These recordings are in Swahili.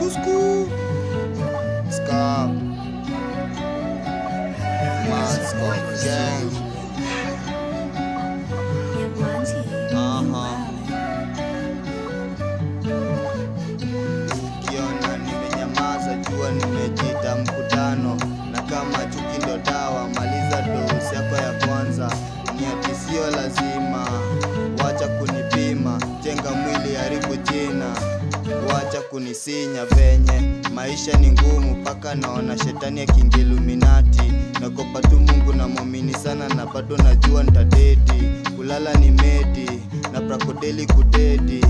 Sku Ska Mascot Gang. Ukiona nimenyamaza jua nimejita mkutano, na kama chuki ndo dawa maliza dosi yako ya kwanza. Ni ati sio lazima, wacha kunipima, jenga mwili haribu jina, wacha kunisinya venye maisha ni ngumu, paka naona shetani ya kingiluminati. Nakopa tu Mungu na muamini sana, na bado najua nitadedi. Kulala ni medi na prakodeli kudedi,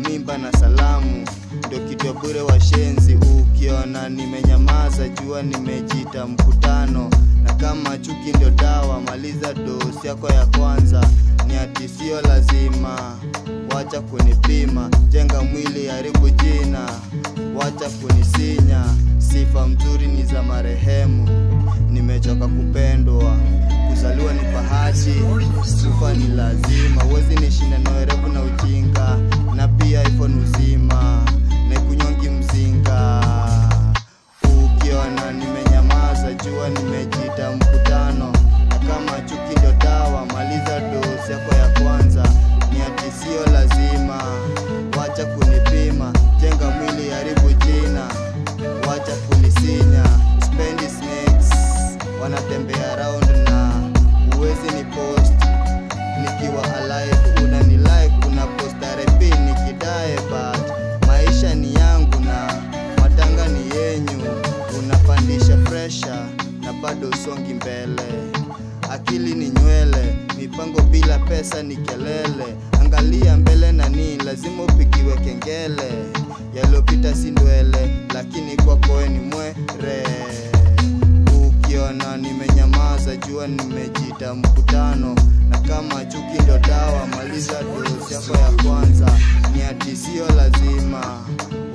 mimba na salamu ndio kitu bure wa shenzi. Ukiona nimenyamaza jua nimejita mkutano, na kama chuki ndio dawa maliza dosi yako ya kwanza. Ni ati sio lazima, wacha kunipima, jenga mwili haribu jina, wacha kunisinya. Sifa mzuri ni za marehemu, nimechoka kupendwa, kuzaliwa ni bahati, kufa ni lazima. Wezi nishinda na werevu na ujinga, na pia iPhone uzima na kunyongi mzinga. Ukiona nimenyamaza jua nimejita mkutano, na kama chuki ndo dawa maliza dosi yako ya kwanza. Ni ati sio lazima, wacha kunipima, jenga mwili haribu jina, wacha kunisinya. Spendi snakes wanatembea around, na uwezi ni post nikiwa alive. Unani like una post RP nikidae, but maisha ni yangu na matanga ni yenyu. Unapandisha pressure na bado usongi mbele. Akili ni nywele, mipango bila pesa ni kelele. Angalia mbele na ni lazima upigiwe kengele. Yalopita si ndwele, lakini kwako ni mwere. Ukiona nimenyamaza jua nimejita mkutano, na kama chuki ndo dawa maliza dosi yako ya kwanza. Ni ati sio lazima,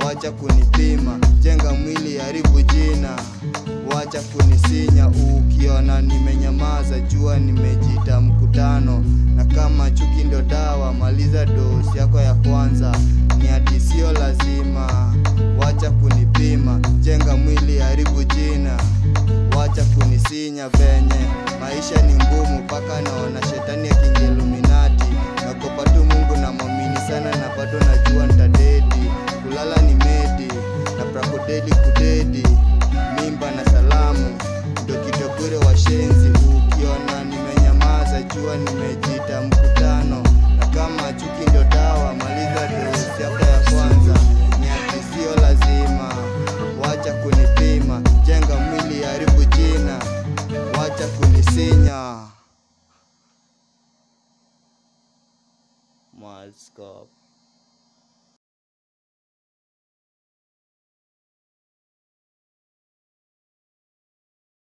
wacha kunipima, jenga mwili haribu jina, wacha kunisinya. Ukiona nimenyamaza jua nimejita mkutano, na kama chuki ndo dawa maliza dosi yako ya kwanza. Ni ati sio lazima, wacha kunipima, jenga mwili haribu jina, wacha kunisinya venye maisha ni ngumu, paka naona shetani ya kingiluminati. Nakopa tu Mungu na muamini sana, na bado najua nitadedi. Kulala ni medi na prakodeli kudedi, mimba na salamu ndio kitu bure wa shenzi. Ukiona nimenyamaza jua nimejita mkutano, na kama chuki ndio dawa maliza dosi yako ya kwanza. Ni ati sio lazima, wacha kunipima, jenga mwili haribu jina, wacha kunisinya. Mascot.